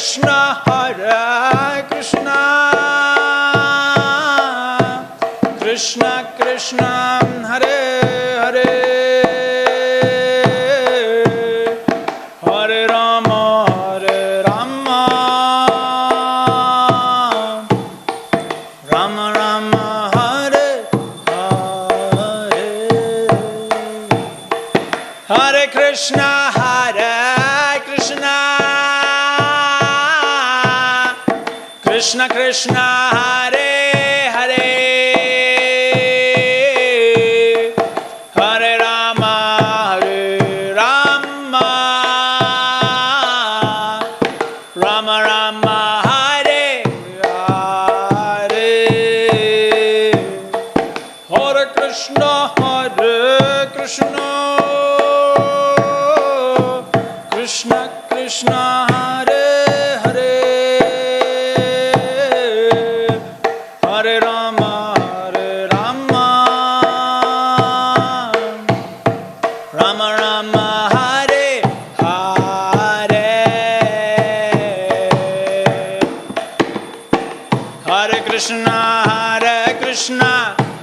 Krishna Krishna Hare Hare Hare Rama Hare Rama Rama Rama Hare Hare Hare Krishna Krishna Krishna Hare Hare Hare Rama Hare Rama Rama Rama Hare Hare Hare Krishna Krishna Krishna Hare Hare Hare Rama Hare Rama Rama Rama Hare Hare Hare Krishna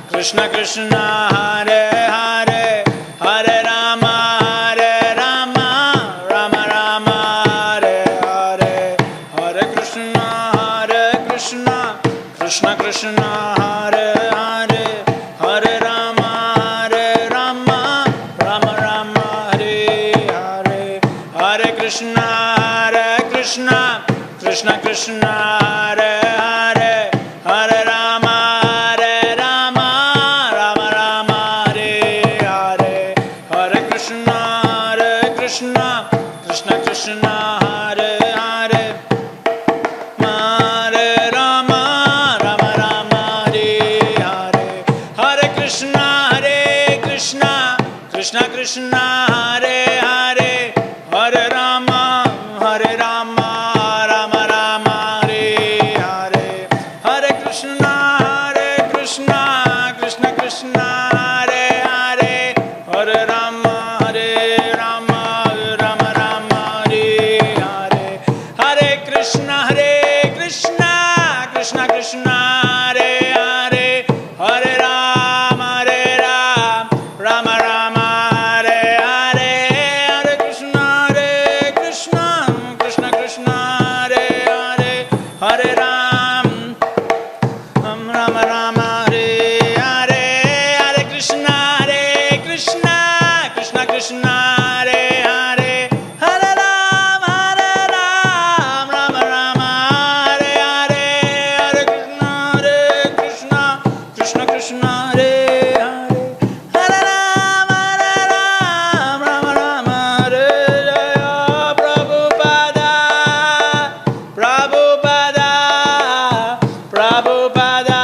Krishna Krishna Hare Hare Hare Rama Hare Rama Rama Rama Hare Hare Hare Krishna Krishna Krishna Hare Hare Hare Rama Hare Rama Rama Rama Hare Hare Hare Krishna Krishna Krishna Hare Hare Hare Rama Rama Rama Hare Hare Hare Krishna Krishna Hare Hare Hare Rama Rama Rama Hare Hare Hare Krishna Krishna Hare Hare Hare Rama Rama Rama Hare Hare Hare Krishna Krishna Hare Hare Hare Rama Rama Rama Hare Hare Hare Krishna Krishna Hare Hare Hare Rama Rama Hare Hare Hare Krishna Krishna Hare Hare Hare Rama Rama Rama Hare Hare Hare Krishna Krishna Hare Hare Hare Rama Rama Hare Jaya Prabhupada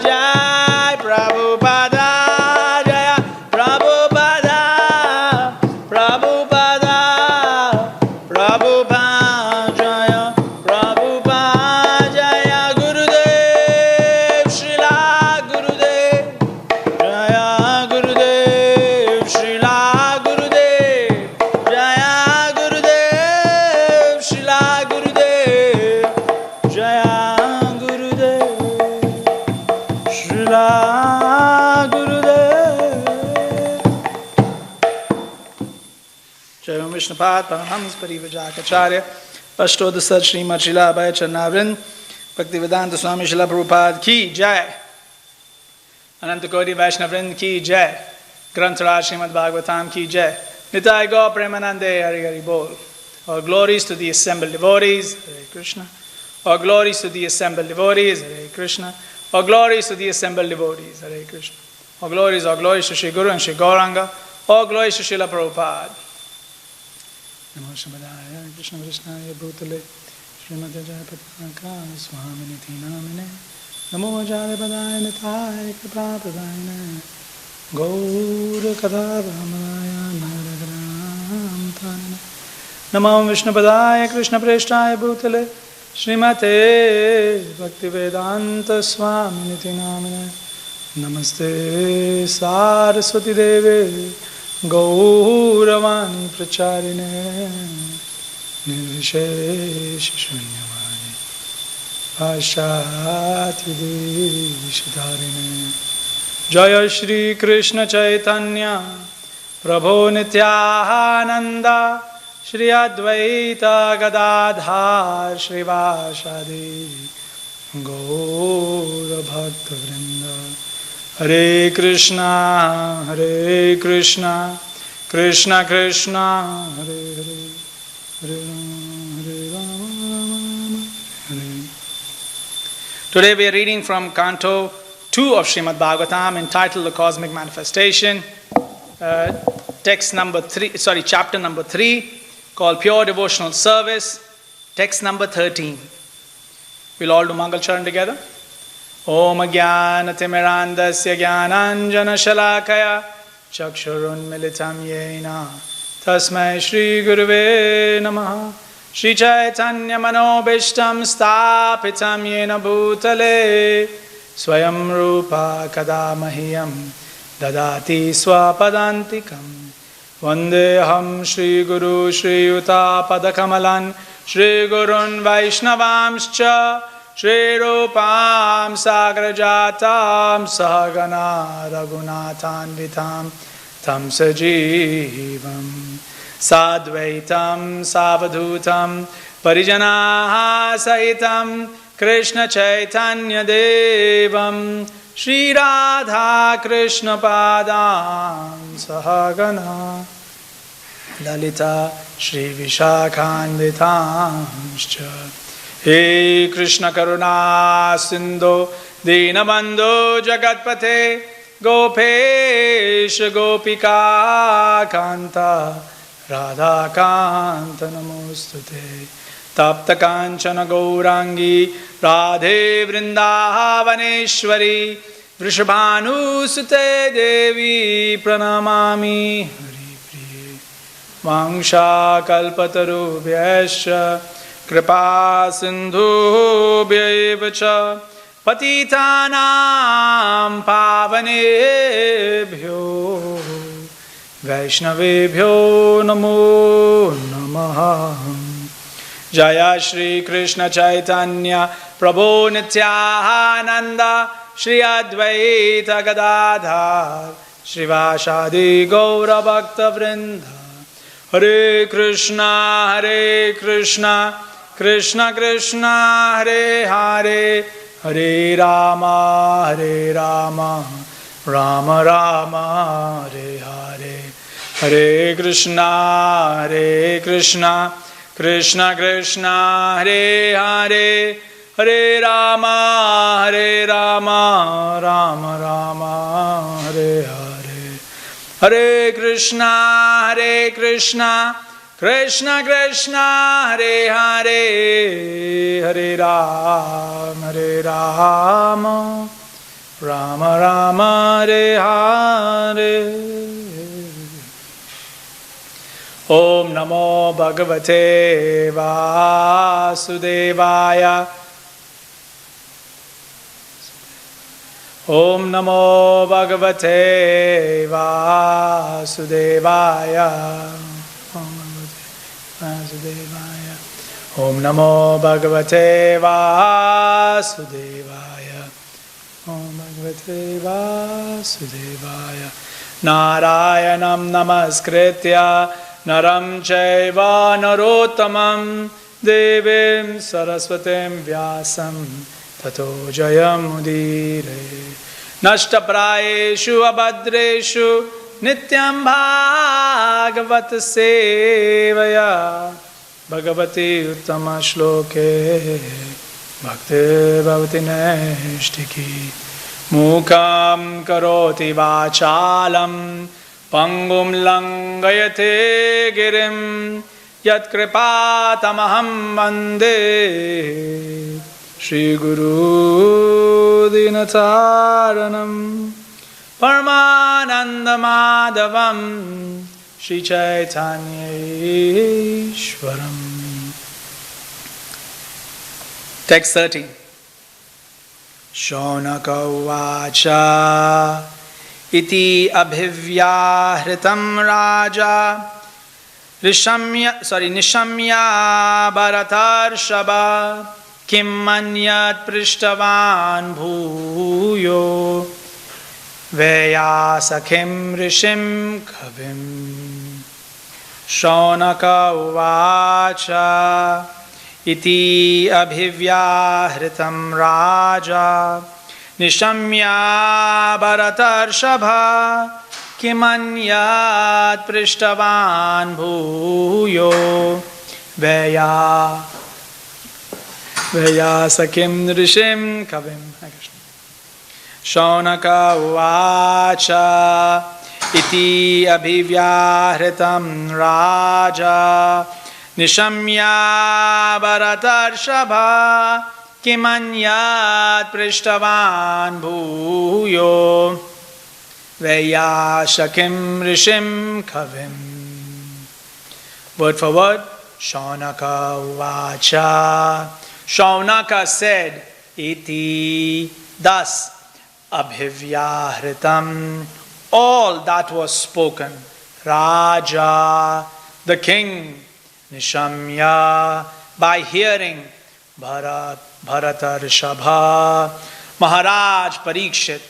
Jai Prabhupada Jaya Prabhupada Jaya Prabhupada Jaya Gurudev Srila Gurudev Jaya Gurudev Srila Gurudev Jaya Gurudev Srila Gurudev Jaya Gurudev Srila Gurudev Jai Vishnupad Paramahamsa Parivrajacharya Ashtodasar Srimad Srila Abhay Charnavrind Bhaktivedanta Swami Srila Prabhupada Ki Jai Ananta Koti Vaishnavrind Ki Jai Grantaraj Srimad Bhagavatam Ki Jai Nitai Gaur Premanande Hari Hari Bol. All glories to the assembled devotees, Hare Krishna. All glories to the assembled devotees, Hare Krishna. All glories to the assembled devotees, Hare Krishna. All glories to Shri Guru and Shri Gauranga. All glories to Srila Prabhupada. Namo Shambhadaya Krishna Krishnaya Bhutale Srimati Jayapataka Swaminiti Namine Namo Jayapataya Nithaya Kripa Pradayane Gaura Katha Brahmanaya Naragram Tanane Namo Vishnupadaya Krishna Preshtaya Bhutale Srimate Bhaktivedanta Swaminiti Namine Namaste Saraswati Deve Gauravani Pracharine निर्विशेष शून्यवादी पाश्चात्य देशधारिणे जय श्री कृष्ण चैतन्य प्रभो नित्यानंद श्री अद्वैत गदाधर श्रीवासादि गौर भक्तवृंद हरे कृष्णा कृष्ण कृष्ण हरे हरे हरे राम हरे. Today we are reading from Canto 2 of Srimad Bhagavatam entitled The Cosmic Manifestation. Chapter number 3 called Pure Devotional Service. Text number 13. We'll all do Mangal Charan together. Om Jnanaatimirandasya Jnananjana Shalakaya Chakshurun Militam Yena Tasmai Shri Guruve Namaha Shri Chaitanya Manobishtam Stapitam Yena Bhutale Swayam Rupa Kadamahyam Dadati Swapadantikam Vandeham Shri Guru Shri Yuta Padakamalan Shri Gurun Vaishnavamscha Shri Rupam Sagrajatam Sahagana Raghunathanvitam Tam Sajivam Sadvaitam Savadhutam Parijanaha Sahitam Krishna Chaitanya Devam Shri Radha Krishna Padam Sahagana Lalita Shri Vishakhanvitamscha He Krishna Karuna Sindhu Dinabandhu Jagatpate Gopesh Gopika Kanta Radha Kanta Namostute Tapta Kanchana Gaurangi Radhe Vrindavaneshwari Vrishabhanu Sute Devi Pranamami Hari Priye Vangsha Kalpataru Vyasya Kripa Sindhu Bhyaivacha Patitanam Pavanebhyo Vaishnavebhyo Namo Namaha Jaya Shri Krishna Chaitanya Prabhu Nityananda Shri Advaita Gadadhar Srivasadi Gaura Bhakta Vrinda Hare Krishna Krishna Krishna Hare Hare Hare Rama Rama Rama Hare Hare Hare Krishna Krishna Krishna Hare Hare Hare Rama Rama Rama Hare Hare Hare Krishna Krishna Krishna Hare Hare Hare Rama Rama Rama Hare Hare. Om Namo Bhagavate Vasudevaya Om Namo Bhagavate Vasudevaya Om Namo Bhagavate Vasudevaya Om Bhagavate Vasudevaya Narayanam Namaskritya Naram Chaiva Narottamam Devim Saraswatim Vyasam Tato Jayam Udire Nashtaprayeshu Abhadreshu Nityam Bhagavat Sevaya Bhagavati Uttama Shloke Bhakti Bhavati Neshtiki Mukam Karoti Vachalam Pangum Langayate Girim Yat Kripatamaham Vande Shri Guru Dinataranam Paramananda Madhavam Shri Chaitanya Ishwaram. Text 13. Shonaka Uvacha Iti Abhivyahritam Raja Nishamya Bharatarshaba Kim Manyat Prishtavan Bhuyo Vyasakhim Rishim Kavim Shaunaka Uvacha Iti Abhivyahritam Raja Nishamya Bharatarshaba Kimanyat Prishtavan Bhuyo Vyasakhim Rishim Kavim Shaunaka Uvacha Iti Abhivyahritam Raja Nishamya Bharatarshaba Kimanyat Prishtavan Bhuyo Vyasakhim Rishim Kavim. Word for word, Shaunaka Uvacha. Shaunaka said, Iti, thus, Abhivyahritam, all that was spoken. Raja, the king. Nishamya, by hearing. Bharatarshaba, Maharaj Parikshit.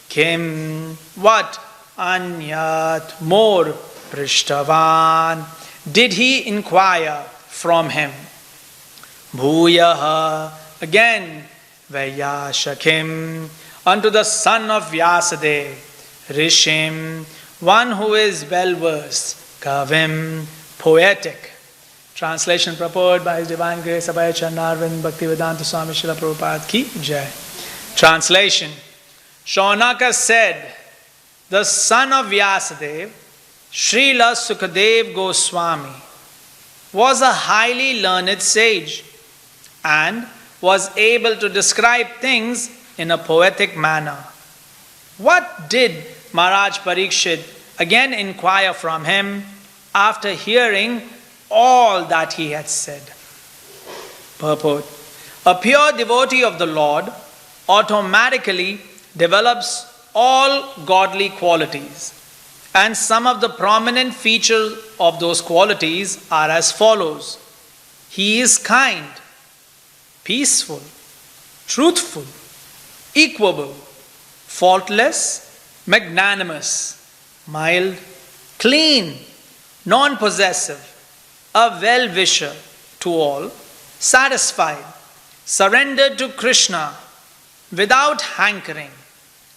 Kim, what? Anyat, more. Prishtavan, did he inquire from him? Bhuyaha, again. Vyasakhim, unto the son of Vyasadeva. Rishim, one who is well versed. Kavim, poetic. Translation purport by His Divine Grace Abhay Charnarvind Bhaktivedanta Swami Srila Prabhupada Ki Jai. Translation. Shaunaka said, the son of Vyasadeva, Srila Sukadeva Goswami, was a highly learned sage and was able to describe things in a poetic manner. What did Maharaj Parikshit again inquire from him after hearing all that he had said? Purport. A pure devotee of the Lord automatically develops all godly qualities, and some of the prominent features of those qualities are as follows. He is kind, peaceful, truthful, equable, faultless, magnanimous, mild, clean, non-possessive, a well-wisher to all, satisfied, surrendered to Krishna, without hankering,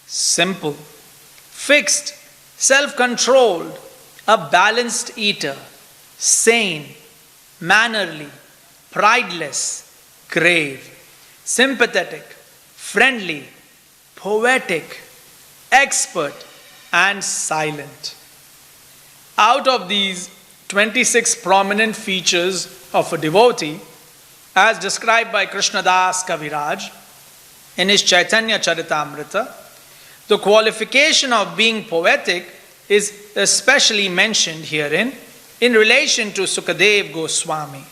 simple, fixed, self-controlled, a balanced eater, sane, mannerly, prideless, grave, sympathetic, friendly, poetic, expert, and silent. Out of these 26 prominent features of a devotee, as described by Krishna Das Kaviraj in his Chaitanya Charitamrita, the qualification of being poetic is especially mentioned herein in relation to Sukadeva Goswami.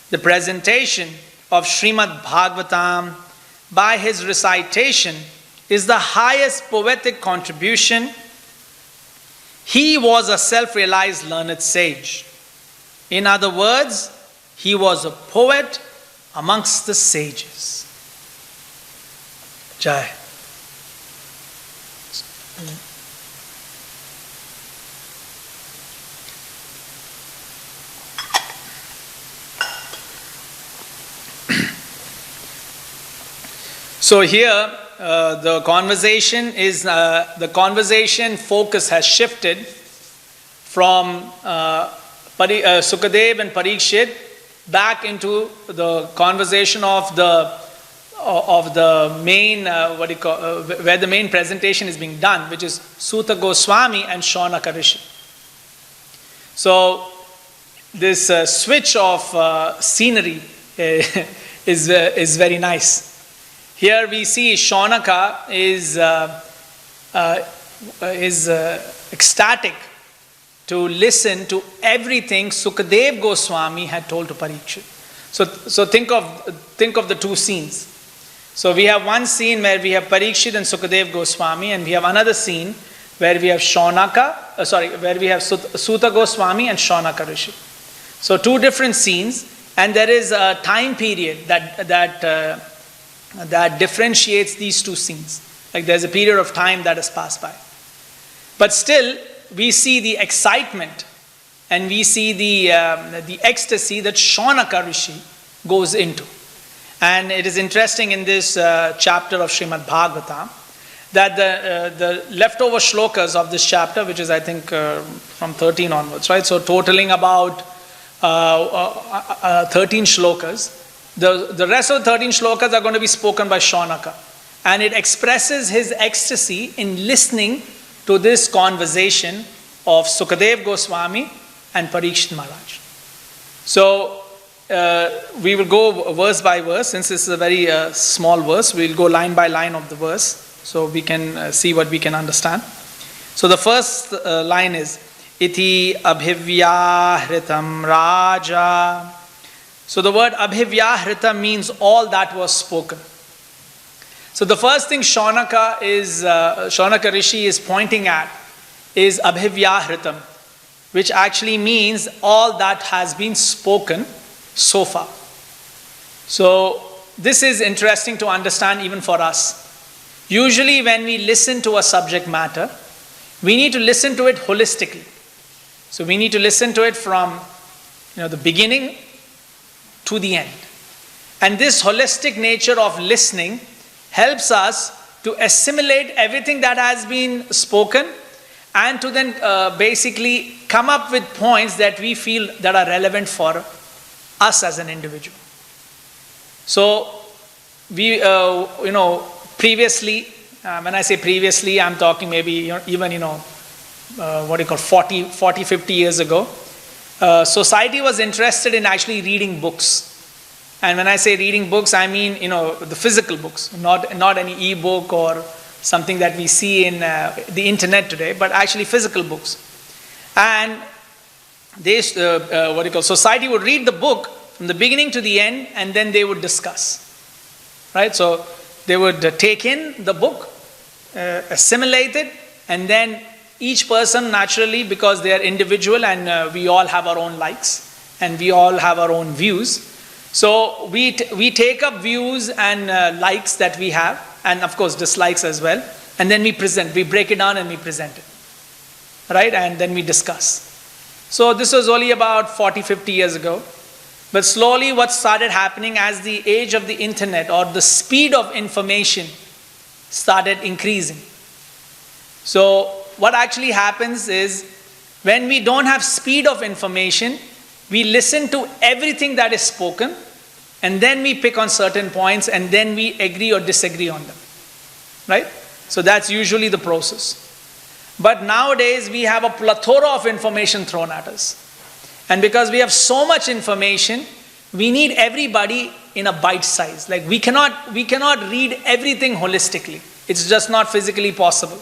The presentation of Srimad Bhagavatam by his recitation is the highest poetic contribution. He was a self-realized learned sage. In other words, he was a poet amongst the sages. Jai. So here the conversation focus has shifted from Sukadeva and Parikshit back into the conversation of the main where the main presentation is being done, which is Suta Goswami and Shaunaka Rishi. So this switch of scenery is very nice. Here we see Shaunaka is ecstatic to listen to everything Sukadeva Goswami had told to Parikshit. So think of the two scenes. So we have one scene where we have Parikshit and Sukadeva Goswami, and we have another scene where we have where we have Suta Goswami and Shaunaka Rishi. So two different scenes, and there is a time period that differentiates these two scenes. Like there's a period of time that has passed by. But still, we see the excitement and we see the ecstasy that Shaunaka Rishi goes into. And it is interesting in this chapter of Srimad Bhagavatam that the leftover shlokas of this chapter, which is I think from 13 onwards, right? So totaling about 13 shlokas. The rest of the 13 shlokas are going to be spoken by Shaunaka. And it expresses his ecstasy in listening to this conversation of Sukadev Goswami and Parikshit Maharaj. So we will go verse by verse. Since this is a very small verse, we will go line by line of the verse so we can see what we can understand. So the first line is Iti abhivyahritam raja. So the word abhivyahritam means all that was spoken. So the first thing Shaunaka Rishi is pointing at is abhivyahritam, which actually means all that has been spoken so far. So this is interesting to understand even for us. Usually when we listen to a subject matter, we need to listen to it holistically. So we need to listen to it from the beginning to the end. And this holistic nature of listening helps us to assimilate everything that has been spoken and to then basically come up with points that we feel that are relevant for us as an individual. So we, previously, when I say previously, I'm talking maybe even, 40, 50 years ago, society was interested in actually reading books. And when I say reading books, I mean, the physical books, not any e-book or something that we see in the internet today, but actually physical books. And this, society would read the book from the beginning to the end, and then they would discuss. Right? So they would take in the book, assimilate it, and then each person naturally, because they are individual and we all have our own likes and we all have our own views. So we take up views and likes that we have, and of course dislikes as well, and then we break it down and we present it. Right? And then we discuss. So this was only about 40, 50 years ago. But slowly what started happening as the age of the internet or the speed of information started increasing. So what actually happens is when we don't have speed of information, we listen to everything that is spoken and then we pick on certain points and then we agree or disagree on them. Right? So that's usually the process. But nowadays we have a plethora of information thrown at us. And because we have so much information, we need everybody in a bite size. Like we cannot read everything holistically. It's just not physically possible.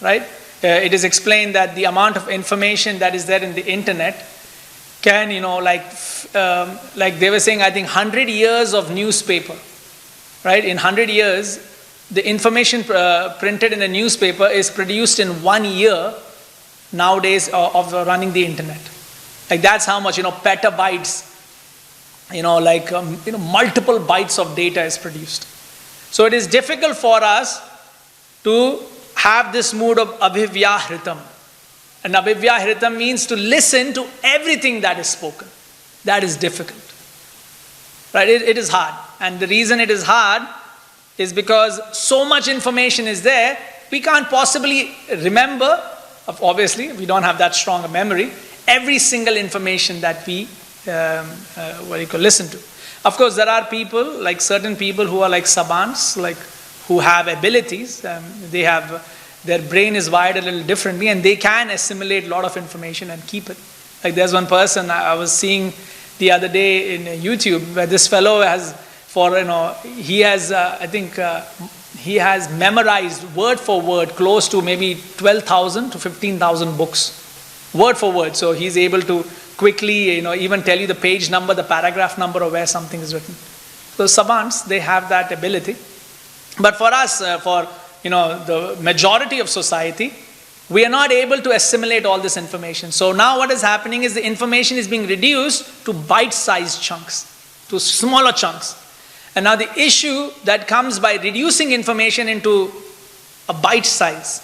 Right? It is explained that the amount of information that is there in the internet can, like they were saying, I think 100 years of newspaper. Right? In 100 years, the information printed in a newspaper is produced in 1 year nowadays of running the internet. Like that's how much, petabytes, multiple bytes of data is produced. So it is difficult for us to have this mood of abhivyahritam. And abhivyahritam means to listen to everything that is spoken. That is difficult. Right? It is hard. And the reason it is hard is because so much information is there, we can't possibly remember, obviously, we don't have that strong a memory, every single information that we listen to. Of course, there are people, like certain people who are like savants, like who have abilities. Their brain is wired a little differently and they can assimilate a lot of information and keep it. Like there's one person I was seeing the other day in YouTube where this fellow he has memorized word for word close to maybe 12,000 to 15,000 books. Word for word. So he's able to quickly, even tell you the page number, the paragraph number of where something is written. So savants, they have that ability. But for us, the majority of society, we are not able to assimilate all this information. So now what is happening is the information is being reduced to bite-sized chunks, to smaller chunks. And now the issue that comes by reducing information into a bite size,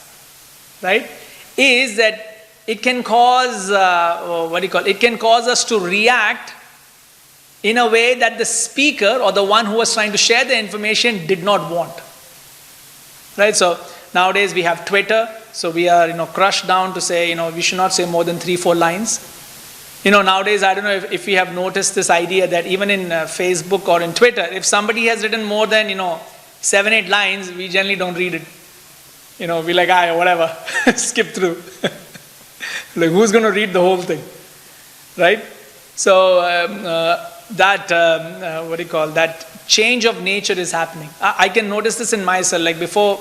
right, is that it can cause, it can cause us to react in a way that the speaker or the one who was trying to share the information did not want. Right? So nowadays we have Twitter, so we are, crushed down to say, we should not say more than 3-4 lines. Nowadays, I don't know if you have noticed this idea that even in Facebook or in Twitter, if somebody has written more than, 7-8 lines, we generally don't read it. We're like, whatever, skip through. Like, who's going to read the whole thing, right? So that change of nature is happening. I can notice this in myself. Like before,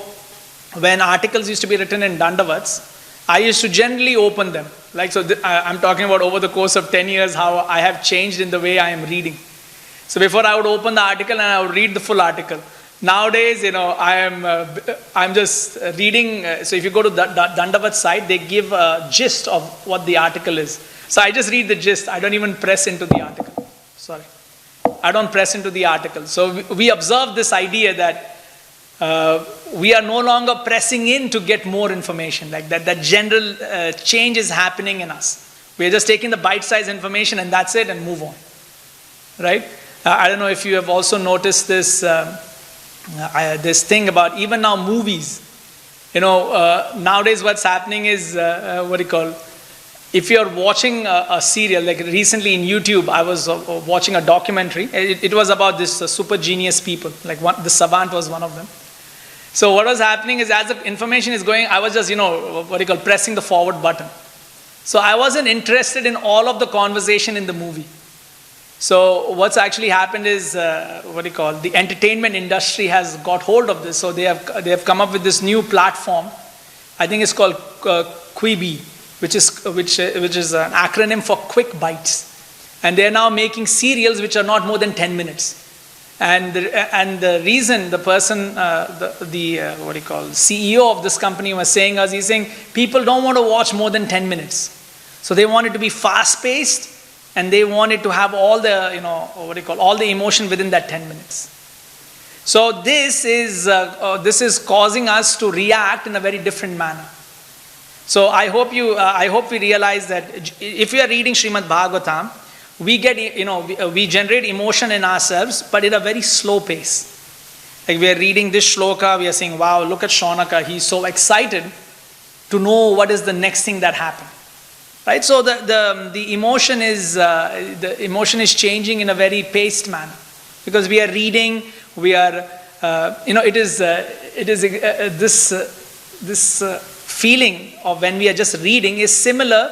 when articles used to be written in Dandavats, I used to generally open them. Like, so I'm talking about over the course of 10 years, how I have changed in the way I am reading. So before I would open the article and I would read the full article. Nowadays, I'm just reading. So if you go to the Dandavat site, they give a gist of what the article is. So I just read the gist. I don't even press into the article. Sorry. I don't press into the article. So we observe this idea that we are no longer pressing in to get more information. Like that general change is happening in us. We are just taking the bite-sized information and that's it and move on. Right? I don't know if you have also noticed this this thing about even now movies. Nowadays what's happening is, if you're watching a serial, like recently in YouTube, I was watching a documentary. It was about this super genius people, like the savant was one of them. So what was happening is as the information is going, I was just, pressing the forward button. So I wasn't interested in all of the conversation in the movie. So what's actually happened is, the entertainment industry has got hold of this. So they have come up with this new platform. I think it's called Quibi, which is an acronym for quick bites. And they're now making serials which are not more than 10 minutes. And the reason the person, CEO of this company was saying he's saying people don't want to watch more than 10 minutes. So they want it to be fast-paced. And they wanted to have all the, all the emotion within that 10 minutes. So this is causing us to react in a very different manner. So I hope we realize that if we are reading Srimad Bhagavatam, we get, we generate emotion in ourselves, but at a very slow pace. Like we are reading this shloka, we are saying, wow, look at Shaunaka, he's so excited to know what is the next thing that happened. Right, so the emotion is changing in a very paced manner because we are reading. We are this feeling of when we are just reading is similar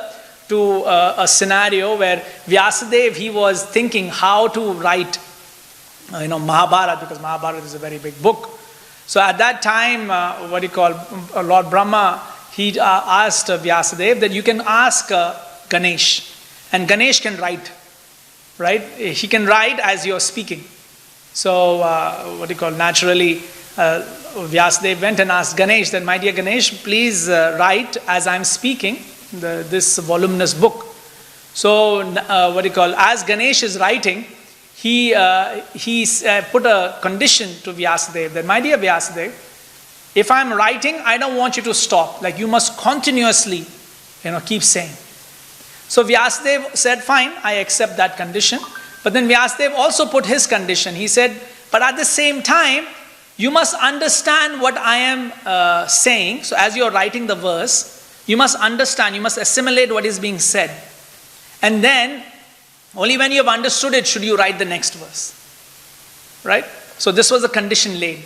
to a scenario where Vyasadeva, he was thinking how to write Mahabharata, because Mahabharata is a very big book. So at that time, Lord Brahma, he asked Vyasadeva that you can ask Ganesh, and Ganesh can write, right? He can write as you're speaking. So naturally, Vyasadeva went and asked Ganesh that, my dear Ganesh, please write as I'm speaking this voluminous book. So as Ganesh is writing, he put a condition to Vyasadeva that, my dear Vyasadeva, if I'm writing, I don't want you to stop. Like you must continuously, keep saying. So Vyasadeva said, fine, I accept that condition. But then Vyasadeva also put his condition. He said, but at the same time, you must understand what I am saying. So as you're writing the verse, you must understand, you must assimilate what is being said. And then, only when you have understood it, should you write the next verse. Right? So this was a condition laid.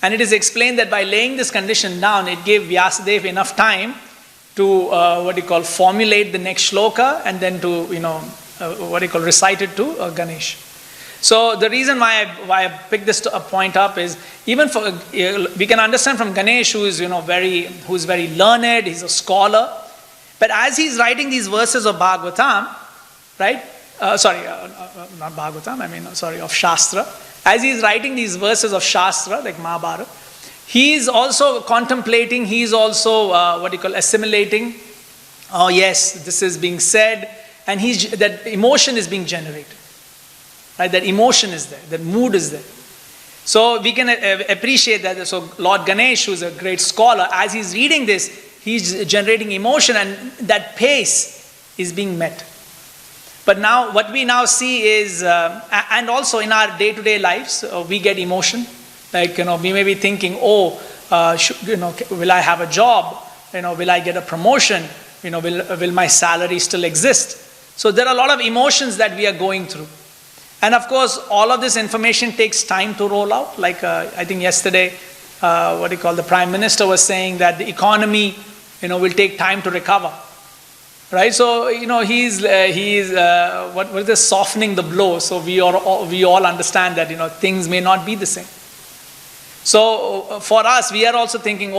And it is explained that by laying this condition down, it gave Vyasadeva enough time to formulate the next shloka and then to recite it to Ganesh. So the reason why I picked this point up is even for we can understand from Ganesh, who is very learned, he's a scholar, but as he's writing these verses of Bhagavatam, right? Not Bhagavatam. Of Shastra. As he's writing these verses of Shastra, like Mahabharata, he is also contemplating, he is also assimilating. Oh yes, this is being said, and that emotion is being generated. Right? That emotion is there, that mood is there. So we can appreciate that. So Lord Ganesh, who is a great scholar, as he's reading this, he's generating emotion, and that pace is being met. But now, what we now see is, and also in our day-to-day lives, we get emotion. Like, we may be thinking, will I have a job? Will I get a promotion? Will my salary still exist? So there are a lot of emotions that we are going through. And of course, all of this information takes time to roll out. Like, I think yesterday, the Prime Minister was saying that the economy, will take time to recover. Right? So, he's softening the blow. So we all understand that, things may not be the same. So for us, we are also thinking,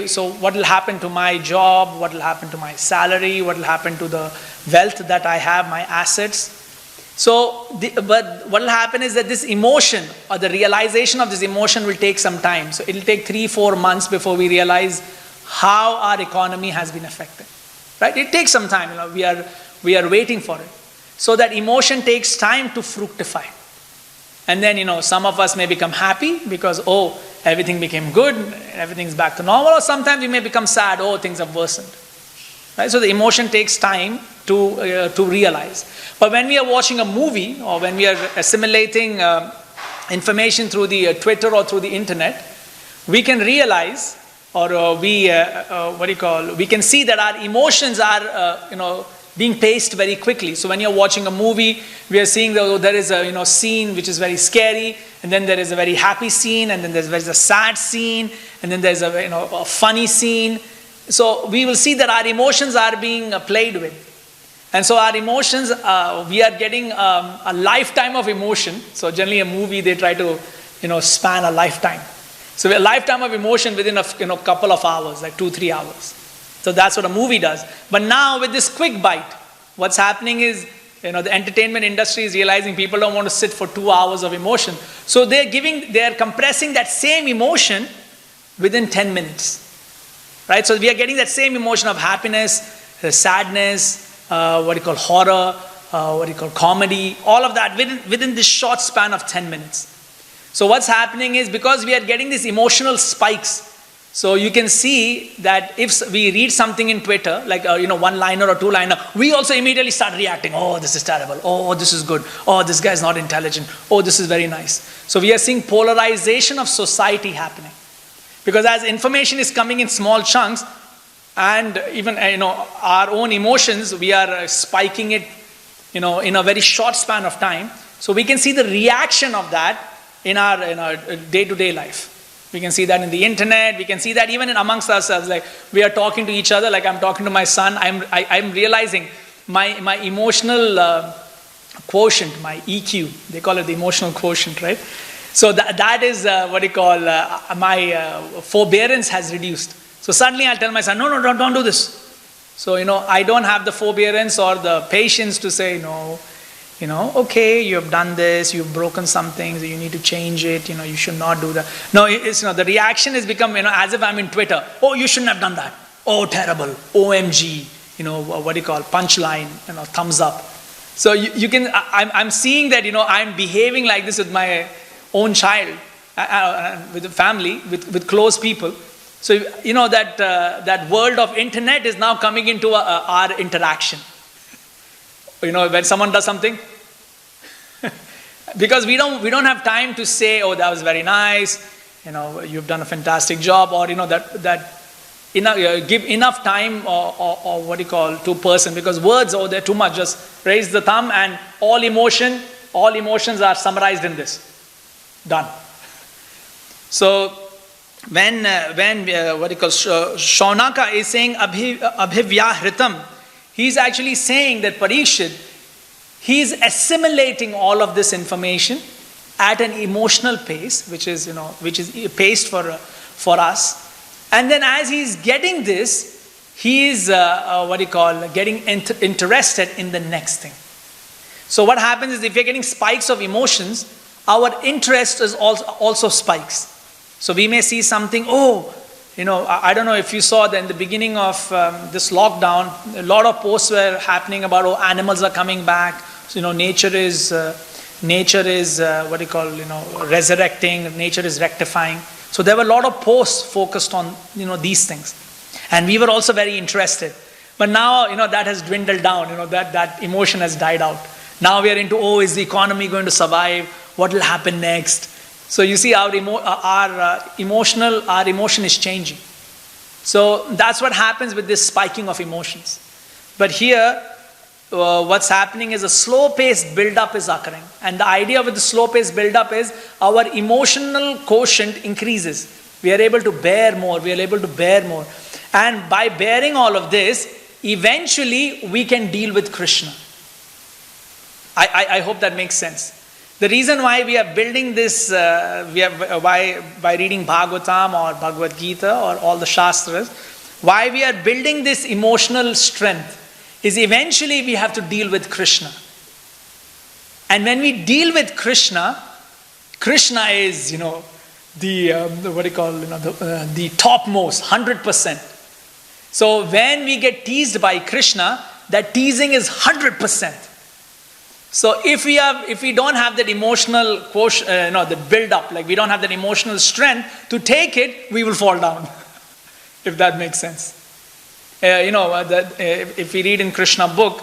so what will happen to my job? What will happen to my salary? What will happen to the wealth that I have, my assets? So, but what will happen is that this emotion, or the realization of this emotion, will take some time. So it will take 3-4 months before we realize how our economy has been affected. Right? It takes some time. We are waiting for it. So that emotion takes time to fructify. And then, some of us may become happy because, everything became good, everything's back to normal. Or sometimes we may become sad, things have worsened. Right? So the emotion takes time to realize. But when we are watching a movie, or when we are assimilating information through the Twitter or through the internet, we can realize, or we can see that our emotions are, being paced very quickly. So when you're watching a movie, we are seeing that there is a scene which is very scary, and then there is a very happy scene, and then there's a sad scene, and then there's a funny scene. So we will see that our emotions are being played with. And so our emotions, we are getting a lifetime of emotion. So generally a movie, they try to, span a lifetime. So a lifetime of emotion within a couple of hours, like 2-3 hours. So that's what a movie does. But now with this quick bite, what's happening is, the entertainment industry is realizing people don't want to sit for 2 hours of emotion. So they're compressing that same emotion within 10 minutes. Right? So we are getting that same emotion of happiness, sadness, horror, comedy, all of that within this short span of 10 minutes. So what's happening is, because we are getting these emotional spikes, so you can see that if we read something in Twitter, like, one-liner or two-liner, we also immediately start reacting. Oh, this is terrible. Oh, this is good. Oh, this guy is not intelligent. Oh, this is very nice. So we are seeing polarization of society happening. Because as information is coming in small chunks, and even, our own emotions, we are spiking it, in a very short span of time. So we can see the reaction of that in our day-to-day life. We can see that in the internet. We can see that even amongst ourselves. Like, we are talking to each other. Like, I'm talking to my son. I'm realizing my emotional quotient, my EQ. They call it the emotional quotient, right? So that is my forbearance has reduced. So suddenly I'll tell my son, no, don't do this. So, I don't have the forbearance or the patience to say, no, okay, you have done this, you've broken something, so you need to change it, you should not do that. No, it's, the reaction has become, as if I'm in Twitter. Oh, you shouldn't have done that. Oh, terrible. OMG. Punchline, thumbs up. So you can, I'm seeing that, I'm behaving like this with my own child, with the family, with close people. So, that world of internet is now coming into our interaction. When someone does something, because we don't have time to say, oh, that was very nice, you've done a fantastic job, or give enough time or to a person, because words, they're too much. Just raise the thumb and all emotions are summarized in this. Done. So when Shaunaka is saying abhivyahritam, he's actually saying that Parikshit, he's assimilating all of this information at an emotional pace, which is paced for us. And then as he's getting this, he is getting interested in the next thing. So what happens is, if you're getting spikes of emotions, our interest is also spikes. So we may see something, I don't know if you saw that in the beginning of this lockdown, a lot of posts were happening about, animals are coming back. So, nature is resurrecting, nature is rectifying. So there were a lot of posts focused on, these things. And we were also very interested. But now, that has dwindled down, that emotion has died out. Now we are into, is the economy going to survive? What will happen next? So you see our emotion is changing. So that's what happens with this spiking of emotions. But here, what's happening is a slow-paced build-up is occurring. And the idea with the slow-paced build-up is our emotional quotient increases. We are able to bear more. And by bearing all of this, eventually we can deal with Krishna. I hope that makes sense. The reason why we are building this, by reading Bhagavatam or Bhagavad Gita or all the Shastras, why we are building this emotional strength is eventually we have to deal with Krishna. And when we deal with Krishna, Krishna is, the topmost, 100%. So when we get teased by Krishna, that teasing is 100%. So if we don't have that emotional quotient, the build-up, like we don't have that emotional strength to take it, we will fall down. If that makes sense. If we read in Krishna book,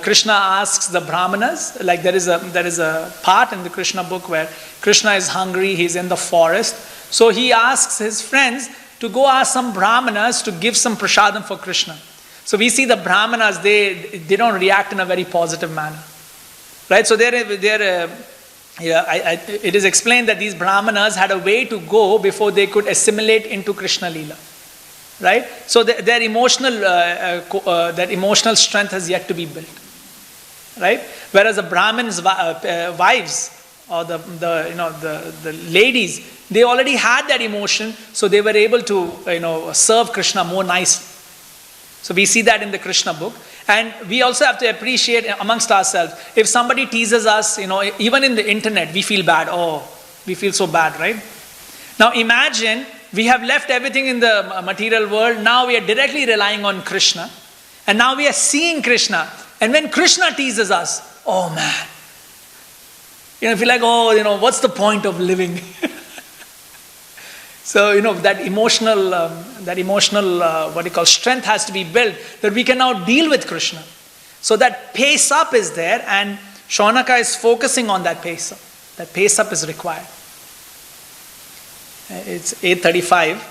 Krishna asks the Brahmanas, like there is a part in the Krishna book where Krishna is hungry, he's in the forest. So he asks his friends to go ask some Brahmanas to give some prasadam for Krishna. So we see the Brahmanas, they don't react in a very positive manner. Right? So it is explained that these Brahmanas had a way to go before they could assimilate into Krishna Leela. Right? So their emotional strength has yet to be built. Right? Whereas the Brahmins' wives or the ladies, they already had that emotion, so they were able to serve Krishna more nicely. So we see that in the Krishna book. And we also have to appreciate amongst ourselves, if somebody teases us, even in the internet, we feel bad. We feel so bad, right? Now imagine we have left everything in the material world. Now we are directly relying on Krishna. And now we are seeing Krishna. And when Krishna teases us, man. Feel like, what's the point of living? So, that emotional, strength has to be built that we can now deal with Krishna. So that pace up is there, and Shaunaka is focusing on that pace up. That pace up is required. It's 8:35,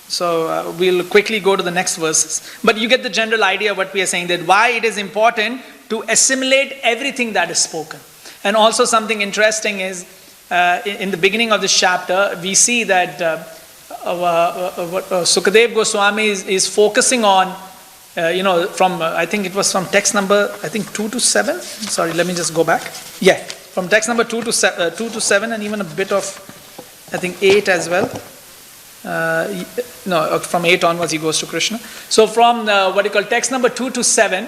so we'll quickly go to the next verses. But you get the general idea of what we are saying, that why it is important to assimilate everything that is spoken. And also something interesting is, in the beginning of this chapter, we see that Sukadev Goswami is focusing on, from, I think it was from text number, 2 to 7. Sorry, let me just go back. Yeah, from text number 2 to 7, and even a bit of, 8 as well. From 8 onwards he goes to Krishna. So from text number 2 to 7,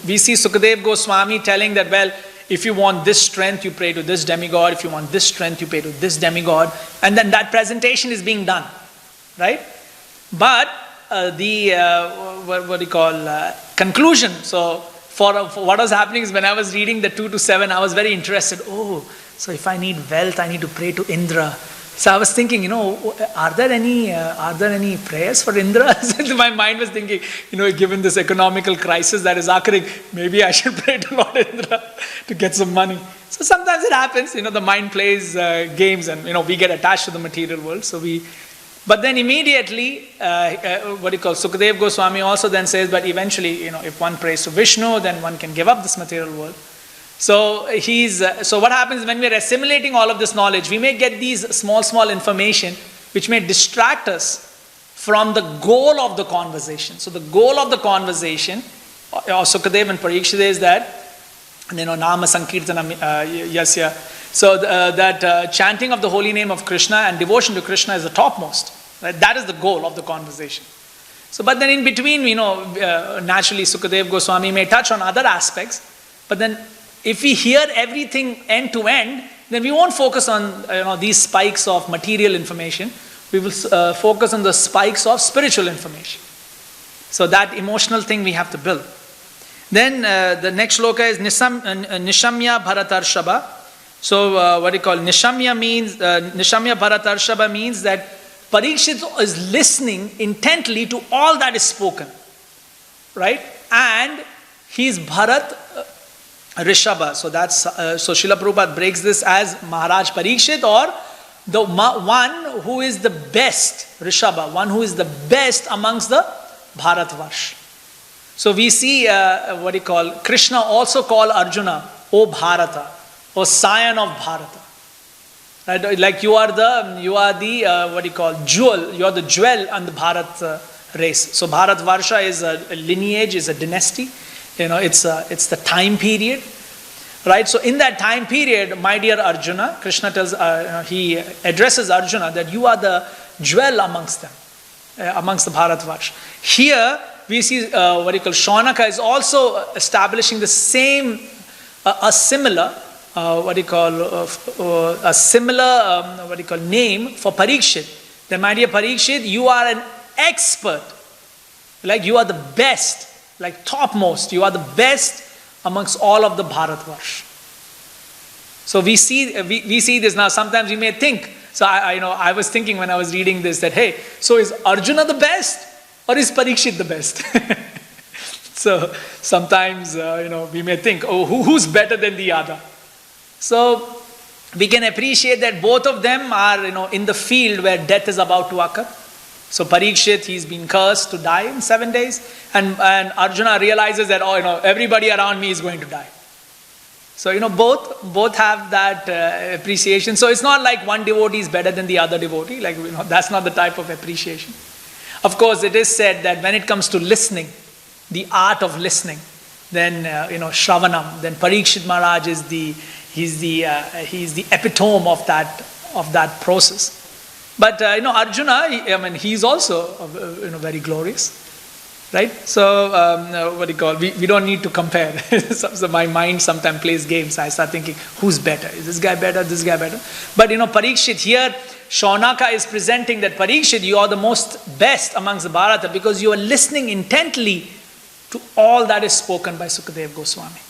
we see Sukadev Goswami telling that, well, if you want this strength, you pray to this demigod. If you want this strength, you pray to this demigod. And then that presentation is being done, right? But conclusion. So for what was happening is when I was reading the 2 to 7, I was very interested. So if I need wealth, I need to pray to Indra. So I was thinking, are there any prayers for Indra? My mind was thinking, given this economical crisis that is occurring, maybe I should pray to Lord Indra to get some money. So sometimes it happens, the mind plays games, and we get attached to the material world. But then immediately, Sukadev Goswami also then says, but eventually, if one prays to Vishnu, then one can give up this material world. So what happens when we are assimilating all of this knowledge, we may get these small information which may distract us from the goal of the conversation. So the goal of the conversation, or Sukadev and Parikshita, is that, Nama Sankirtanam Yasya. So that chanting of the holy name of Krishna and devotion to Krishna is the topmost. Right? That is the goal of the conversation. So, but then in between, naturally Sukadev Goswami may touch on other aspects, but then if we hear everything end to end, then we won't focus on these spikes of material information. We will focus on the spikes of spiritual information. So that emotional thing we have to build. Then the next shloka is Nishamya Bharatarshaba. So what do you call Nishamya means, Nishamya Bharatarshaba means that Parikshit is listening intently to all that is spoken. Right? And he is Bharat Rishabha. So that's so Srila Prabhupada breaks this as Maharaj Parikshit, or the one who is the best, Rishabha, one who is the best amongst the Bharatvarsh. So we see Krishna also call Arjuna, O Bharata, O scion of Bharata. Right? Like you are the jewel, you are the jewel on the Bharat race. So Bharatvarsha is a lineage, is a dynasty. It's the time period. Right? So in that time period, my dear Arjuna, Krishna tells, he addresses Arjuna that you are the jewel amongst them, amongst the Bharatvarsh. Here, we see Shaunaka is also establishing the same, a similar name for Parikshit. Then, my dear Parikshit, you are an expert. Like you are the best, like topmost. You are the best amongst all of the Bharatvarsh. So we see this now. Sometimes we may think. So I was thinking when I was reading this that, hey, so is Arjuna the best or is Parikshit the best? So sometimes we may think, oh, who's better than the other? So we can appreciate that both of them are in the field where death is about to occur. So Parikshit, he's been cursed to die in 7 days, and Arjuna realizes that everybody around me is going to die. So both have that appreciation. So it's not like one devotee is better than the other devotee. Like that's not the type of appreciation. Of course, it is said that when it comes to listening, the art of listening, then Shravanam, then Parikshit Maharaj is he's the epitome of that process. But Arjuna, he's also very glorious, right? So we don't need to compare. So my mind sometimes plays games. I start thinking, who's better? Is this guy better? This guy better? But Parikshit here, Shaunaka is presenting that Parikshit, you are the most best amongst the Bharata because you are listening intently to all that is spoken by Sukadeva Goswami.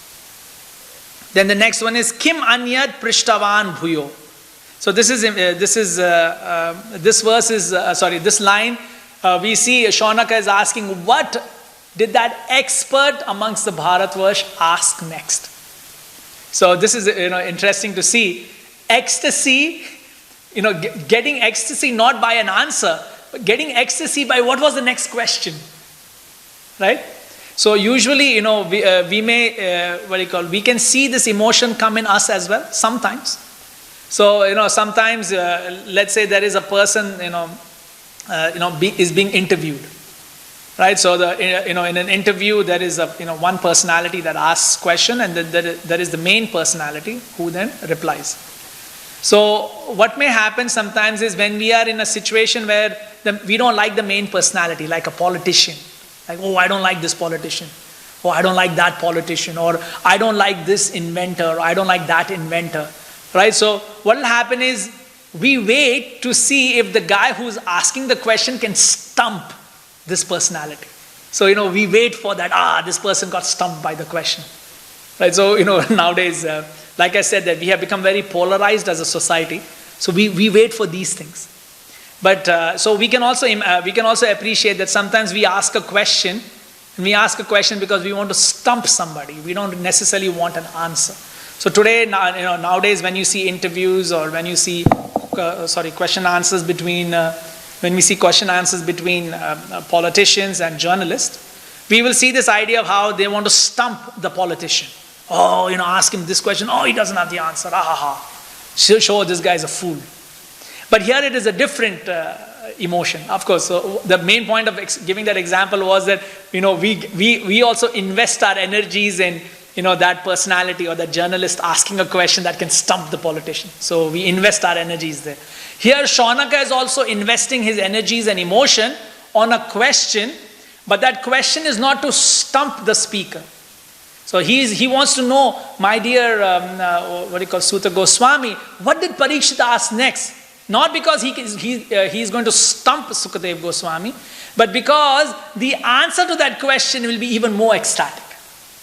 Then the next one is Kim Anyat Prishtavan Bhuyo. So this line, we see Shaunaka is asking, what did that expert amongst the Bharatvarsh ask next? So this is interesting to see. Ecstasy, getting ecstasy not by an answer, but getting ecstasy by what was the next question, right? So usually, we can see this emotion come in us as well, sometimes. So, sometimes, let's say there is a person, is being interviewed, right? So, in an interview, there is one personality that asks question, and then there is the main personality who then replies. So, what may happen sometimes is when we are in a situation where we don't like the main personality, like a politician. Like, oh, I don't like this politician. Oh, I don't like that politician. Or I don't like this inventor. Or I don't like that inventor. Right? So what will happen is we wait to see if the guy who's asking the question can stump this personality. So, we wait for that, this person got stumped by the question. Right? So, nowadays, like I said, that we have become very polarized as a society. So we wait for these things. But so we can also appreciate that sometimes we ask a question, and we ask a question because we want to stump somebody. We don't necessarily want an answer. So today, nowadays, when you see interviews or when you see question answers between politicians and journalists, we will see this idea of how they want to stump the politician. Oh, ask him this question. Oh, he doesn't have the answer. Sure, this guy is a fool. But here it is a different emotion. Of course, so the main point of giving that example was that we also invest our energies in that personality or that journalist asking a question that can stump the politician. So we invest our energies there. Here Shaunaka is also investing his energies and emotion on a question, but that question is not to stump the speaker. So he wants to know, my dear, Suta Goswami, what did Parikshit ask next? Not because he's going to stump Sukadev Goswami, but because the answer to that question will be even more ecstatic.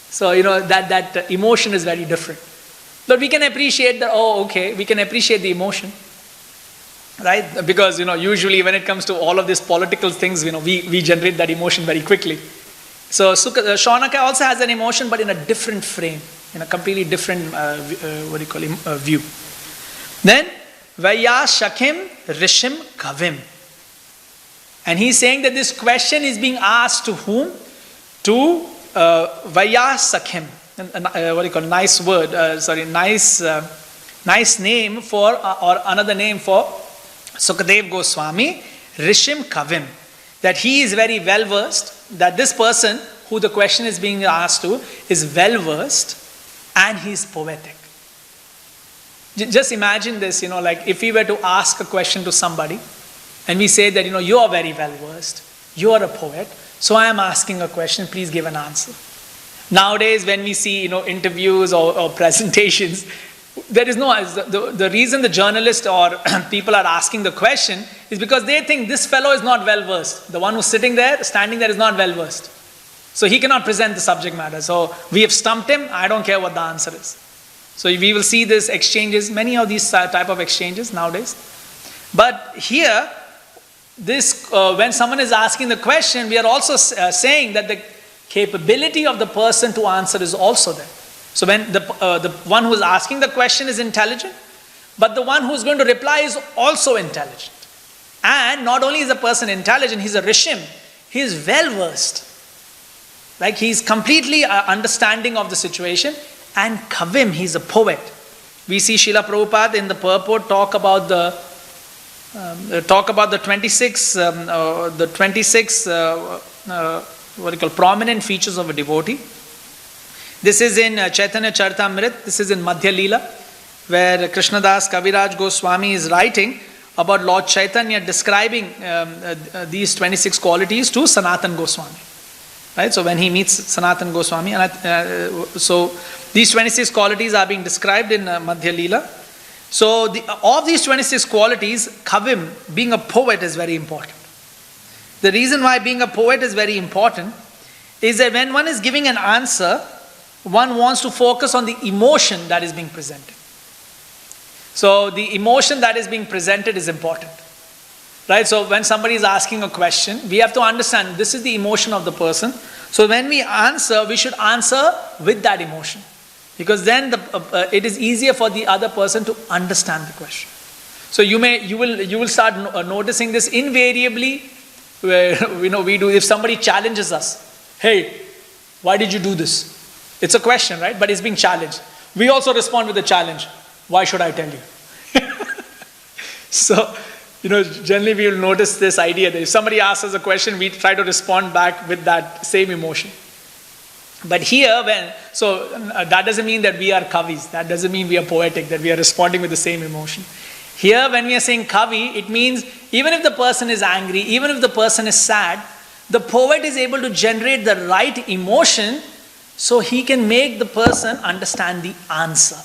So, that emotion is very different. But we can appreciate we can appreciate the emotion. Right? Because, usually when it comes to all of these political things, we generate that emotion very quickly. So, Shaunaka also has an emotion, but in a different frame, in a completely different, view. Then, Vaya Shakim Rishim Kavim. And he's saying that this question is being asked to whom? To Vaya Sakhim. Nice word, nice name for, or another name for Sukadev Goswami, Rishim Kavim. That he is very well versed, that this person who the question is being asked to is well versed and he is poetic. Just imagine this, like if we were to ask a question to somebody and we say that, you are very well versed, you are a poet, so I am asking a question, please give an answer. Nowadays, when we see, interviews or presentations, there is no, the reason the journalist or people are asking the question is because they think this fellow is not well versed. The one who's standing there is not well versed. So he cannot present the subject matter. So we have stumped him, I don't care what the answer is. So we will see these exchanges, many of these type of exchanges nowadays. But here, when someone is asking the question, we are also saying that the capability of the person to answer is also there. So when the one who is asking the question is intelligent, but the one who is going to reply is also intelligent. And not only is the person intelligent, he's a rishim. He is well versed. Like he's completely understanding of the situation. And kavim, he's a poet. We see Srila Prabhupada in the purport talk about the 26 prominent features of a devotee. This is in Chaitanya Charitamrita. This is in Madhya Leela, where Krishna Das Kaviraj Goswami is writing about Lord Chaitanya describing these 26 qualities to Sanatan Goswami. Right? So when he meets Sanatan Goswami, so these 26 qualities are being described in Madhya Leela. So of these 26 qualities, kavim, being a poet, is very important. The reason why being a poet is very important is that when one is giving an answer, one wants to focus on the emotion that is being presented. So the emotion that is being presented is important. Right? So when somebody is asking a question, we have to understand this is the emotion of the person. So when we answer, we should answer with that emotion. Because then it is easier for the other person to understand the question. So you will start noticing this invariably, where we do, if somebody challenges us, hey, why did you do this? It's a question, right? But it's being challenged. We also respond with a challenge. Why should I tell you? So, generally we will notice this idea that if somebody asks us a question, we try to respond back with that same emotion. But here, that doesn't mean that we are kavis. That doesn't mean we are poetic, that we are responding with the same emotion. Here, when we are saying kavi, it means even if the person is angry, even if the person is sad, the poet is able to generate the right emotion so he can make the person understand the answer.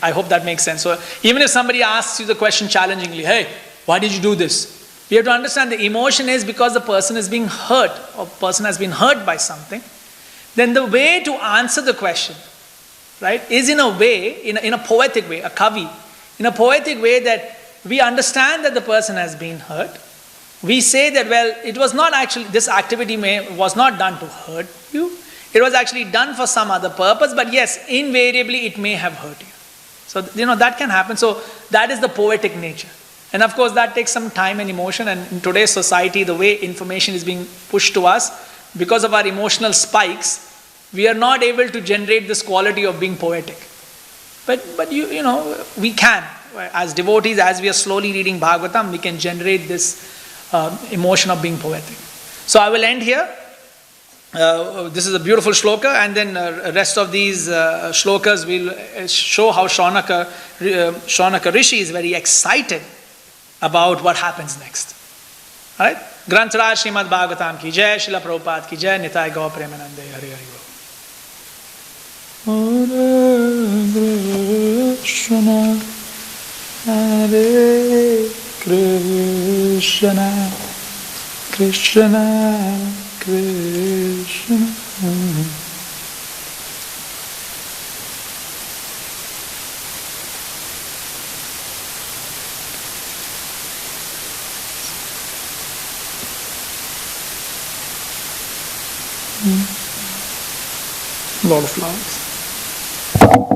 I hope that makes sense. So even if somebody asks you the question challengingly, hey, why did you do this? We have to understand the emotion is because the person is being hurt, or person has been hurt by something. Then the way to answer the question, right, is in a way, in a poetic way, a kavi, in a poetic way that we understand that the person has been hurt. We say that, well, it was not actually, this activity was not done to hurt you. It was actually done for some other purpose, but yes, invariably it may have hurt you. So, that can happen. So that is the poetic nature. And of course, that takes some time and emotion. And in today's society, the way information is being pushed to us, because of our emotional spikes, we are not able to generate this quality of being poetic. But we can. As devotees, as we are slowly reading Bhagavatam, we can generate this emotion of being poetic. So I will end here. This is a beautiful shloka, and then rest of these shlokas will show how Shaunaka Rishi is very excited about what happens next. Alright? Granth Raj Srimad Bhagavatam ki jai, Srila Prabhupada ki jai, Nitai Gaur Premanande Hari Hari Bol. Krishna, Hare Krishna, Krishna Krishna. A lot of flowers.